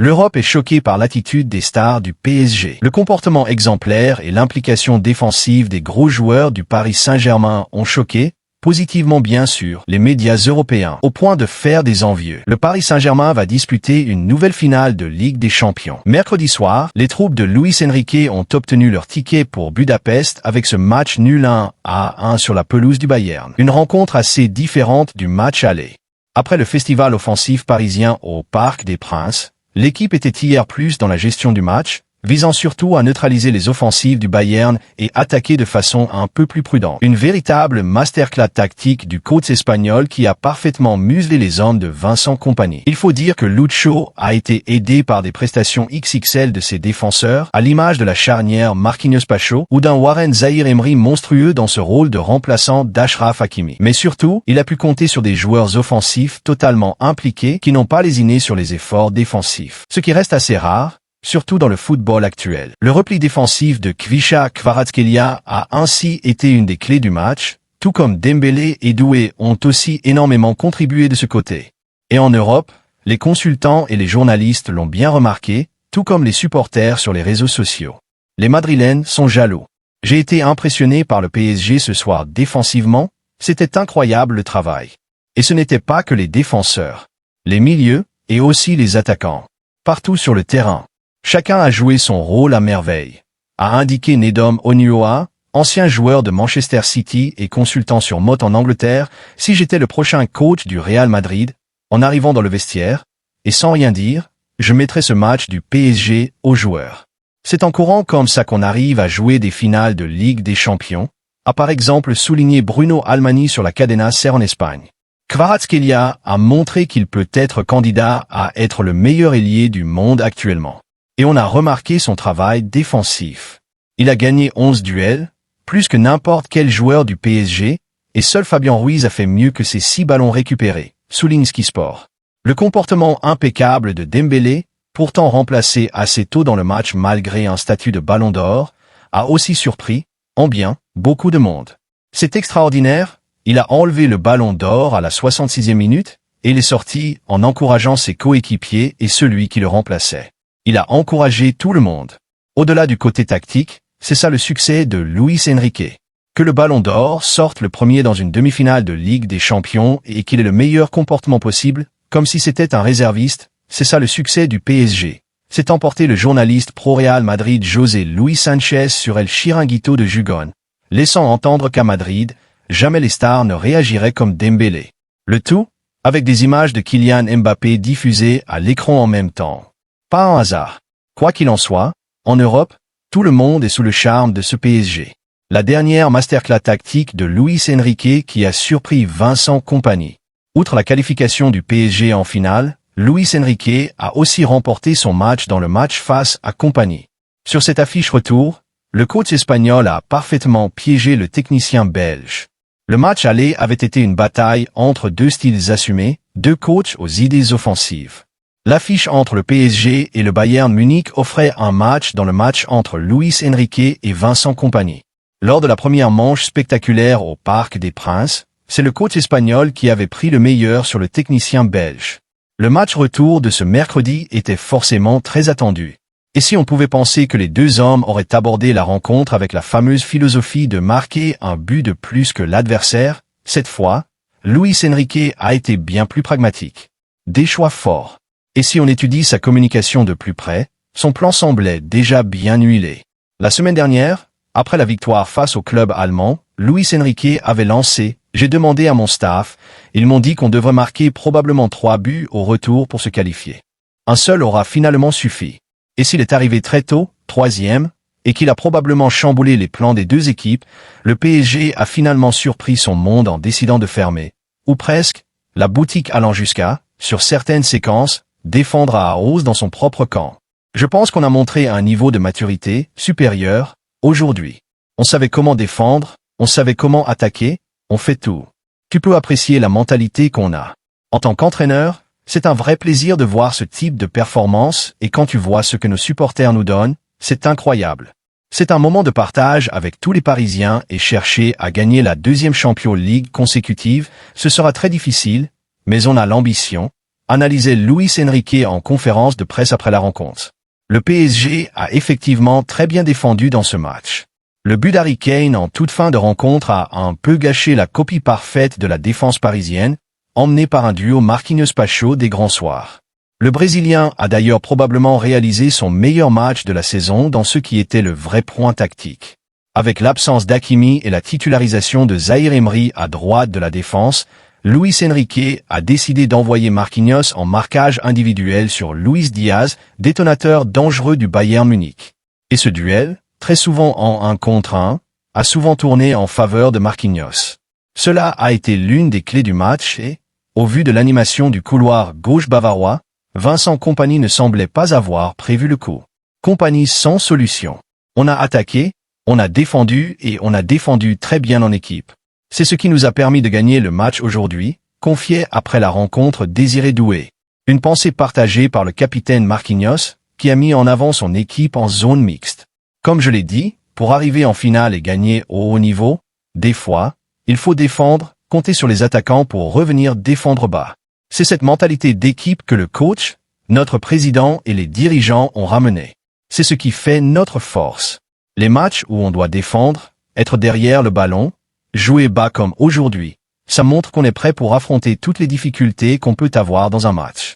L'Europe est choquée par l'attitude des stars du PSG. Le comportement exemplaire et l'implication défensive des gros joueurs du Paris Saint-Germain ont choqué, positivement bien sûr, les médias européens, au point de faire des envieux. Le Paris Saint-Germain va disputer une nouvelle finale de Ligue des Champions. Mercredi soir, les troupes de Luis Enrique ont obtenu leur ticket pour Budapest avec ce match nul 1-1 sur la pelouse du Bayern. Une rencontre assez différente du match aller. Après le festival offensif parisien au Parc des Princes, l'équipe était hier plus dans la gestion du match, visant surtout à neutraliser les offensives du Bayern et attaquer de façon un peu plus prudente. Une véritable masterclass tactique du coach espagnol qui a parfaitement muselé les hommes de Vincent Kompany. Il faut dire que Lucho a été aidé par des prestations XXL de ses défenseurs, à l'image de la charnière Marquinhos-Pacho ou d'un Warren Zaïre-Emery monstrueux dans ce rôle de remplaçant d'Achraf Hakimi. Mais surtout, il a pu compter sur des joueurs offensifs totalement impliqués qui n'ont pas lésiné sur les efforts défensifs. Ce qui reste assez rare, surtout dans le football actuel. Le repli défensif de Kvisha Kvaratskhelia a ainsi été une des clés du match, tout comme Dembélé et Doué ont aussi énormément contribué de ce côté. Et en Europe, les consultants et les journalistes l'ont bien remarqué, tout comme les supporters sur les réseaux sociaux. Les Madrilènes sont jaloux. J'ai été impressionné par le PSG ce soir défensivement, c'était incroyable le travail. Et ce n'était pas que les défenseurs, les milieux et aussi les attaquants. Partout sur le terrain. Chacun a joué son rôle à merveille, a indiqué Nedum Onuoha, ancien joueur de Manchester City et consultant sur Mot en Angleterre. Si j'étais le prochain coach du Real Madrid, en arrivant dans le vestiaire, et sans rien dire, je mettrais ce match du PSG aux joueurs. C'est en courant comme ça qu'on arrive à jouer des finales de Ligue des Champions, a par exemple souligné Bruno Almani sur la Cadena Ser en Espagne. Kvaratskhelia a montré qu'il peut être candidat à être le meilleur ailier du monde actuellement. Et on a remarqué son travail défensif. Il a gagné 11 duels, plus que n'importe quel joueur du PSG, et seul Fabien Ruiz a fait mieux que ses 6 ballons récupérés, souligne Ski Sport. Le comportement impeccable de Dembélé, pourtant remplacé assez tôt dans le match malgré un statut de ballon d'or, a aussi surpris, en bien, beaucoup de monde. C'est extraordinaire, il a enlevé le ballon d'or à la 66e minute, et il est sorti en encourageant ses coéquipiers et celui qui le remplaçait. Il a encouragé tout le monde. Au-delà du côté tactique, c'est ça le succès de Luis Enrique. Que le Ballon d'Or sorte le premier dans une demi-finale de Ligue des Champions et qu'il ait le meilleur comportement possible, comme si c'était un réserviste, c'est ça le succès du PSG. C'est emporté le journaliste pro-Real Madrid José Luis Sanchez sur El Chiringuito de Gijón, laissant entendre qu'à Madrid, jamais les stars ne réagiraient comme Dembélé. Le tout, avec des images de Kylian Mbappé diffusées à l'écran en même temps. Pas un hasard. Quoi qu'il en soit, en Europe, tout le monde est sous le charme de ce PSG. La dernière masterclass tactique de Luis Enrique qui a surpris Vincent Kompany. Outre la qualification du PSG en finale, Luis Enrique a aussi remporté son match dans le match face à Kompany. Sur cette affiche retour, le coach espagnol a parfaitement piégé le technicien belge. Le match aller avait été une bataille entre deux styles assumés, deux coachs aux idées offensives. L'affiche entre le PSG et le Bayern Munich offrait un match dans le match entre Luis Enrique et Vincent Kompany. Lors de la première manche spectaculaire au Parc des Princes, c'est le coach espagnol qui avait pris le meilleur sur le technicien belge. Le match retour de ce mercredi était forcément très attendu. Et si on pouvait penser que les deux hommes auraient abordé la rencontre avec la fameuse philosophie de marquer un but de plus que l'adversaire, cette fois, Luis Enrique a été bien plus pragmatique. Des choix forts. Et si on étudie sa communication de plus près, son plan semblait déjà bien huilé. La semaine dernière, après la victoire face au club allemand, Luis Enrique avait lancé « J'ai demandé à mon staff, ils m'ont dit qu'on devrait marquer probablement 3 buts au retour pour se qualifier. Un seul aura finalement suffi. Et s'il est arrivé très tôt, 3e, et qu'il a probablement chamboulé les plans des deux équipes, le PSG a finalement surpris son monde en décidant de fermer, ou presque, la boutique allant jusqu'à, sur certaines séquences, défendre à hausse dans son propre camp. Je pense qu'on a montré un niveau de maturité supérieur aujourd'hui. On savait comment défendre, on savait comment attaquer, on fait tout. Tu peux apprécier la mentalité qu'on a. En tant qu'entraîneur, c'est un vrai plaisir de voir ce type de performance et quand tu vois ce que nos supporters nous donnent, c'est incroyable. C'est un moment de partage avec tous les Parisiens et chercher à gagner la 2e Champions League consécutive, ce sera très difficile, mais on a l'ambition, Analysait Luis Enrique en conférence de presse après la rencontre. Le PSG a effectivement très bien défendu dans ce match. Le but d'Harry Kane en toute fin de rencontre a un peu gâché la copie parfaite de la défense parisienne, emmenée par un duo Marquinhos-Pacho des grands soirs. Le Brésilien a d'ailleurs probablement réalisé son meilleur match de la saison dans ce qui était le vrai point tactique. Avec l'absence d'Hakimi et la titularisation de Zaïre Emery à droite de la défense, Luis Enrique a décidé d'envoyer Marquinhos en marquage individuel sur Luis Diaz, détonateur dangereux du Bayern Munich. Et ce duel, très souvent en 1 contre 1, a souvent tourné en faveur de Marquinhos. Cela a été l'une des clés du match et, au vu de l'animation du couloir gauche bavarois, Vincent Kompany ne semblait pas avoir prévu le coup. Kompany sans solution. On a attaqué, on a défendu et on a défendu très bien en équipe. C'est ce qui nous a permis de gagner le match aujourd'hui, confiait après la rencontre Désiré Doué. Une pensée partagée par le capitaine Marquinhos, qui a mis en avant son équipe en zone mixte. Comme je l'ai dit, pour arriver en finale et gagner au haut niveau, des fois, il faut défendre, compter sur les attaquants pour revenir défendre bas. C'est cette mentalité d'équipe que le coach, notre président et les dirigeants ont ramené. C'est ce qui fait notre force. Les matchs où on doit défendre, être derrière le ballon, jouer bas comme aujourd'hui, ça montre qu'on est prêt pour affronter toutes les difficultés qu'on peut avoir dans un match.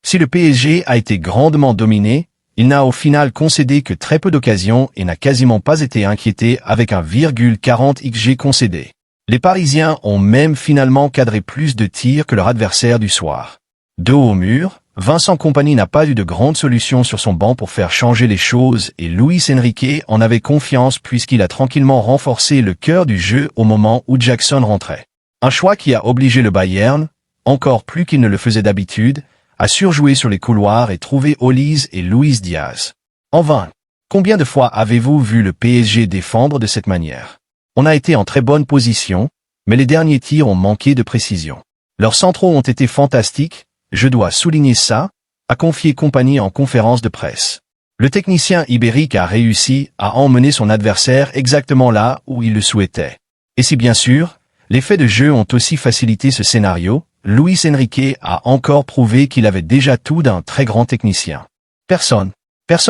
Si le PSG a été grandement dominé, il n'a au final concédé que très peu d'occasions et n'a quasiment pas été inquiété avec 1,40 XG concédé. Les Parisiens ont même finalement cadré plus de tirs que leur adversaire du soir. De haut au mur, Vincent Kompany n'a pas eu de grande solution sur son banc pour faire changer les choses et Luis Enrique en avait confiance puisqu'il a tranquillement renforcé le cœur du jeu au moment où Jackson rentrait. Un choix qui a obligé le Bayern, encore plus qu'il ne le faisait d'habitude, à surjouer sur les couloirs et trouver Olise et Luis Diaz. En vain. Combien de fois avez-vous vu le PSG défendre de cette manière? On a été en très bonne position, mais les derniers tirs ont manqué de précision. Leurs centraux ont été fantastiques, je dois souligner ça, a confié Kompany en conférence de presse. Le technicien ibérique a réussi à emmener son adversaire exactement là où il le souhaitait. Et si bien sûr, les faits de jeu ont aussi facilité ce scénario, Luis Enrique a encore prouvé qu'il avait déjà tout d'un très grand technicien. Personne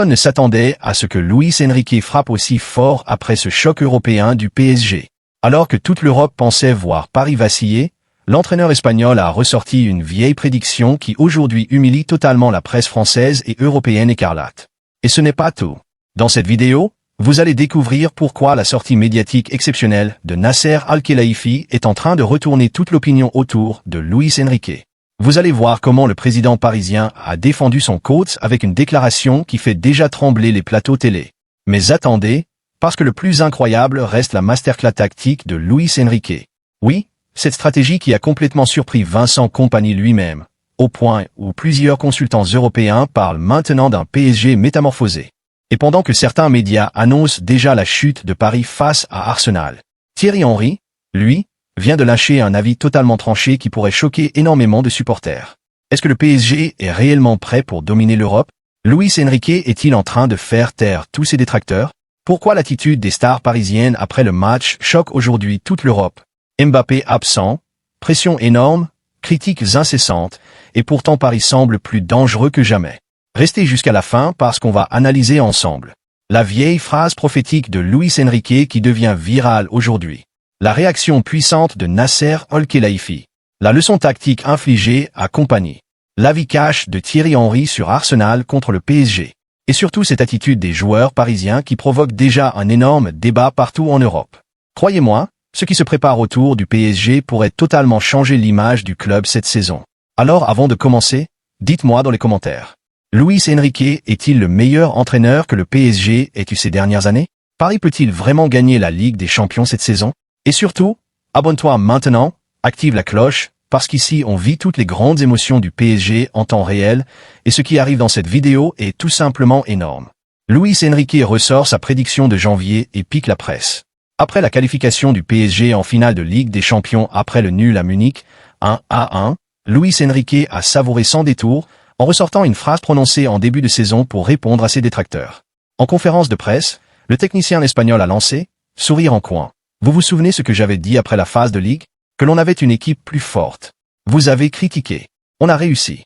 ne s'attendait à ce que Luis Enrique frappe aussi fort après ce choc européen du PSG. Alors que toute l'Europe pensait voir Paris vaciller, l'entraîneur espagnol a ressorti une vieille prédiction qui aujourd'hui humilie totalement la presse française et européenne écarlate. Et ce n'est pas tout. Dans cette vidéo, vous allez découvrir pourquoi la sortie médiatique exceptionnelle de Nasser Al-Khelaifi est en train de retourner toute l'opinion autour de Luis Enrique. Vous allez voir comment le président parisien a défendu son coach avec une déclaration qui fait déjà trembler les plateaux télé. Mais attendez, parce que le plus incroyable reste la masterclass tactique de Luis Enrique. Oui, cette stratégie qui a complètement surpris Vincent Kompany lui-même, au point où plusieurs consultants européens parlent maintenant d'un PSG métamorphosé. Et pendant que certains médias annoncent déjà la chute de Paris face à Arsenal, Thierry Henry, lui, vient de lâcher un avis totalement tranché qui pourrait choquer énormément de supporters. Est-ce que le PSG est réellement prêt pour dominer l'Europe? Luis Enrique est-il en train de faire taire tous ses détracteurs? Pourquoi l'attitude des stars parisiennes après le match choque aujourd'hui toute l'Europe? Mbappé absent, pression énorme, critiques incessantes, et pourtant Paris semble plus dangereux que jamais. Restez jusqu'à la fin parce qu'on va analyser ensemble. La vieille phrase prophétique de Luis Enrique qui devient virale aujourd'hui. La réaction puissante de Nasser Al-Khelaifi. La leçon tactique infligée à Kompany. L'avis cash de Thierry Henry sur Arsenal contre le PSG. Et surtout cette attitude des joueurs parisiens qui provoque déjà un énorme débat partout en Europe. Croyez-moi, ce qui se prépare autour du PSG pourrait totalement changer l'image du club cette saison. Alors avant de commencer, dites-moi dans les commentaires. Luis Enrique est-il le meilleur entraîneur que le PSG ait eu ces dernières années? Paris peut-il vraiment gagner la Ligue des Champions cette saison? Et surtout, abonne-toi maintenant, active la cloche, parce qu'ici on vit toutes les grandes émotions du PSG en temps réel, et ce qui arrive dans cette vidéo est tout simplement énorme. Luis Enrique ressort sa prédiction de janvier et pique la presse. Après la qualification du PSG en finale de Ligue des Champions après le nul à Munich, 1-1, Luis Enrique a savouré sans détour, en ressortant une phrase prononcée en début de saison pour répondre à ses détracteurs. En conférence de presse, le technicien espagnol a lancé « Sourire en coin ». Vous vous souvenez ce que j'avais dit après la phase de Ligue? Que l'on avait une équipe plus forte. Vous avez critiqué. On a réussi.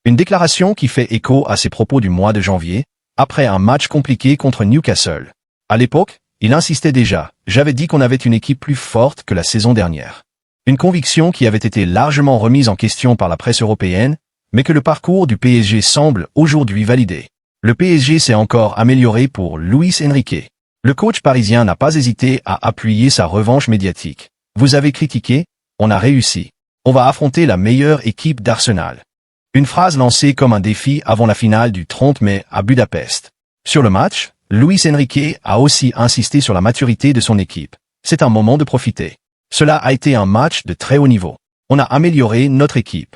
Une déclaration qui fait écho à ses propos du mois de janvier, après un match compliqué contre Newcastle. À l'époque, il insistait déjà, j'avais dit qu'on avait une équipe plus forte que la saison dernière. Une conviction qui avait été largement remise en question par la presse européenne, mais que le parcours du PSG semble aujourd'hui valider. Le PSG s'est encore amélioré pour Luis Enrique. Le coach parisien n'a pas hésité à appuyer sa revanche médiatique. Vous avez critiqué, on a réussi. On va affronter la meilleure équipe d'Arsenal. Une phrase lancée comme un défi avant la finale du 30 mai à Budapest. Sur le match, Luis Enrique a aussi insisté sur la maturité de son équipe. C'est un moment de profiter. Cela a été un match de très haut niveau. On a amélioré notre équipe.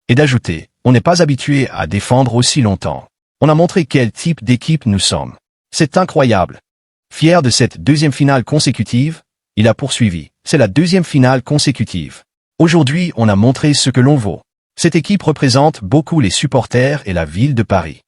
Et d'ajouter, on n'est pas habitué à défendre aussi longtemps. On a montré quel type d'équipe nous sommes. C'est incroyable. Fier de cette deuxième finale consécutive, il a poursuivi. C'est la deuxième finale consécutive. Aujourd'hui, on a montré ce que l'on vaut. Cette équipe représente beaucoup les supporters et la ville de Paris.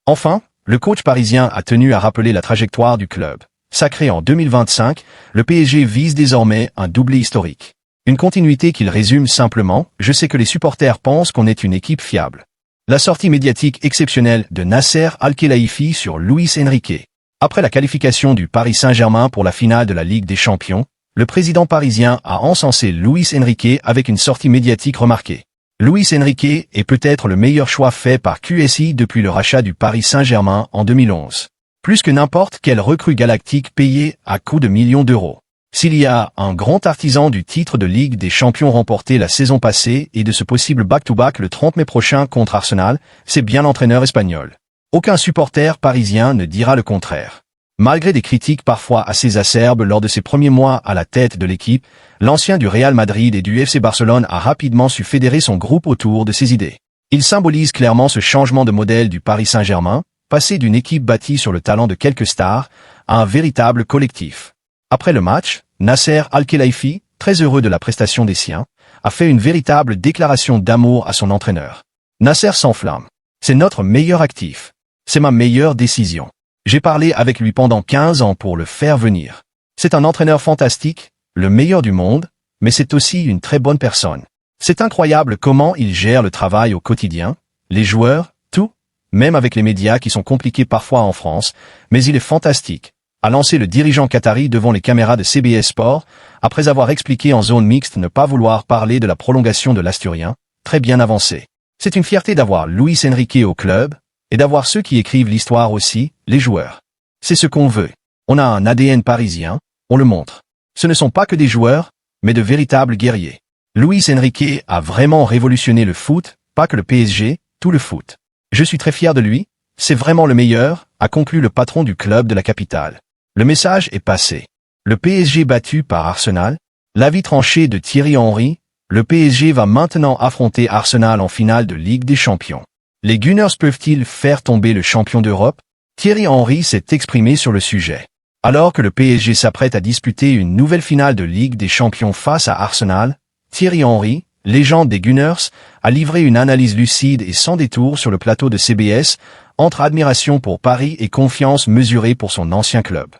Enfin, le coach parisien a tenu à rappeler la trajectoire du club. Sacré en 2025, le PSG vise désormais un doublé historique. Une continuité qu'il résume simplement, je sais que les supporters pensent qu'on est une équipe fiable. La sortie médiatique exceptionnelle de Nasser Al-Khelaifi sur Luis Enrique. Après la qualification du Paris Saint-Germain pour la finale de la Ligue des Champions, le président parisien a encensé Luis Enrique avec une sortie médiatique remarquée. Luis Enrique est peut-être le meilleur choix fait par QSI depuis le rachat du Paris Saint-Germain en 2011. Plus que n'importe quelle recrue galactique payée à coups de millions d'euros. S'il y a un grand artisan du titre de Ligue des Champions remporté la saison passée et de ce possible back-to-back le 30 mai prochain contre Arsenal, c'est bien l'entraîneur espagnol. Aucun supporter parisien ne dira le contraire. Malgré des critiques parfois assez acerbes lors de ses premiers mois à la tête de l'équipe, l'ancien du Real Madrid et du FC Barcelone a rapidement su fédérer son groupe autour de ses idées. Il symbolise clairement ce changement de modèle du Paris Saint-Germain, passer d'une équipe bâtie sur le talent de quelques stars à un véritable collectif. Après le match, Nasser Al-Khelaifi, très heureux de la prestation des siens, a fait une véritable déclaration d'amour à son entraîneur. Nasser s'enflamme. C'est notre meilleur actif. C'est ma meilleure décision. J'ai parlé avec lui pendant 15 ans pour le faire venir. C'est un entraîneur fantastique, le meilleur du monde, mais c'est aussi une très bonne personne. C'est incroyable comment il gère le travail au quotidien, les joueurs, tout, même avec les médias qui sont compliqués parfois en France, mais il est fantastique, a lancé le dirigeant qatari devant les caméras de CBS Sport, après avoir expliqué en zone mixte ne pas vouloir parler de la prolongation de l'Asturien, très bien avancé. C'est une fierté d'avoir Luis Enrique au club, et d'avoir ceux qui écrivent l'histoire aussi, les joueurs. C'est ce qu'on veut. On a un ADN parisien, on le montre. Ce ne sont pas que des joueurs, mais de véritables guerriers. Luis Enrique a vraiment révolutionné le foot, pas que le PSG, tout le foot. Je suis très fier de lui, c'est vraiment le meilleur, a conclu le patron du club de la capitale. Le message est passé. Le PSG battu par Arsenal, l'avis tranché de Thierry Henry, le PSG va maintenant affronter Arsenal en finale de Ligue des Champions. Les Gunners peuvent-ils faire tomber le champion d'Europe? Thierry Henry s'est exprimé sur le sujet. Alors que le PSG s'apprête à disputer une nouvelle finale de Ligue des Champions face à Arsenal, Thierry Henry, légende des Gunners, a livré une analyse lucide et sans détour sur le plateau de CBS, entre admiration pour Paris et confiance mesurée pour son ancien club.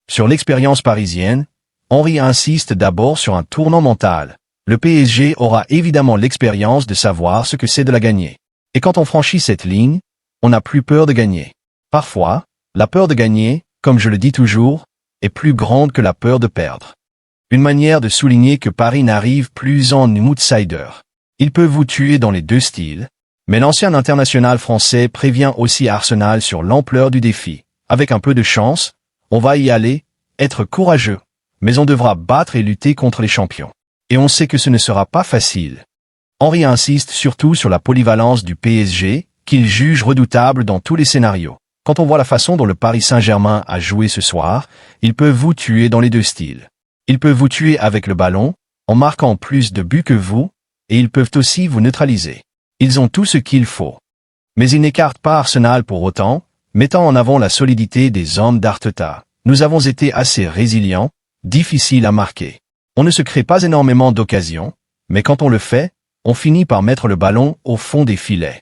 Sur l'expérience parisienne, Henry insiste d'abord sur un tournant mental. Le PSG aura évidemment l'expérience de savoir ce que c'est de la gagner. Et quand on franchit cette ligne, on n'a plus peur de gagner. Parfois, la peur de gagner, comme je le dis toujours, est plus grande que la peur de perdre. Une manière de souligner que Paris n'arrive plus en outsider. Il peut vous tuer dans les deux styles, mais l'ancien international français prévient aussi Arsenal sur l'ampleur du défi. Avec un peu de chance, on va y aller, être courageux, mais on devra battre et lutter contre les champions. Et on sait que ce ne sera pas facile. Henry insiste surtout sur la polyvalence du PSG, qu'il juge redoutable dans tous les scénarios. Quand on voit la façon dont le Paris Saint-Germain a joué ce soir, ils peuvent vous tuer dans les deux styles. Ils peuvent vous tuer avec le ballon, en marquant plus de buts que vous, et ils peuvent aussi vous neutraliser. Ils ont tout ce qu'il faut. Mais ils n'écartent pas Arsenal pour autant, mettant en avant la solidité des hommes d'Arteta. Nous avons été assez résilients, difficiles à marquer. On ne se crée pas énormément d'occasions, mais quand on le fait, on finit par mettre le ballon au fond des filets.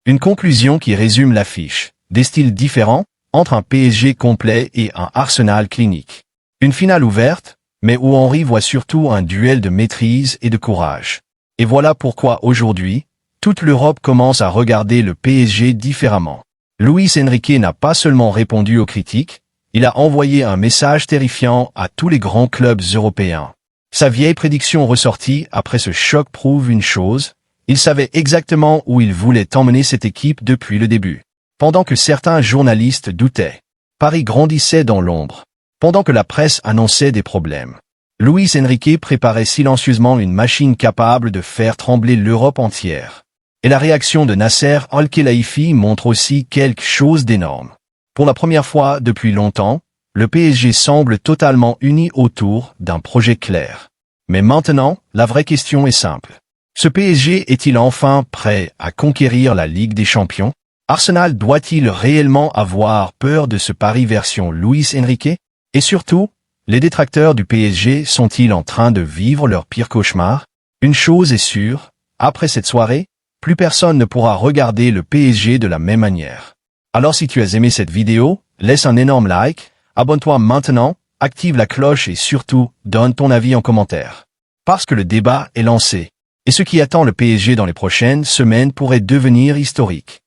Une conclusion qui résume l'affiche. Des styles différents, entre un PSG complet et un Arsenal clinique. Une finale ouverte, mais où Henry voit surtout un duel de maîtrise et de courage. Et voilà pourquoi aujourd'hui, Toute l'Europe commence à regarder le PSG différemment. Luis Enrique n'a pas seulement répondu aux critiques, il a envoyé un message terrifiant à tous les grands clubs européens. Sa vieille prédiction ressortie après ce choc prouve une chose, il savait exactement où il voulait emmener cette équipe depuis le début. Pendant que certains journalistes doutaient, Paris grandissait dans l'ombre. Pendant que la presse annonçait des problèmes, Luis Enrique préparait silencieusement une machine capable de faire trembler l'Europe entière. Et la réaction de Nasser Al-Khelaifi montre aussi quelque chose d'énorme. Pour la première fois depuis longtemps, le PSG semble totalement uni autour d'un projet clair. Mais maintenant, la vraie question est simple. Ce PSG est-il enfin prêt à conquérir la Ligue des Champions? Arsenal doit-il réellement avoir peur de ce pari version Luis Enrique? Et surtout, les détracteurs du PSG sont-ils en train de vivre leur pire cauchemar? Une chose est sûre, après cette soirée, plus personne ne pourra regarder le PSG de la même manière. Alors si tu as aimé cette vidéo, laisse un énorme like, abonne-toi maintenant, active la cloche et surtout, donne ton avis en commentaire. Parce que le débat est lancé. Et ce qui attend le PSG dans les prochaines semaines pourrait devenir historique.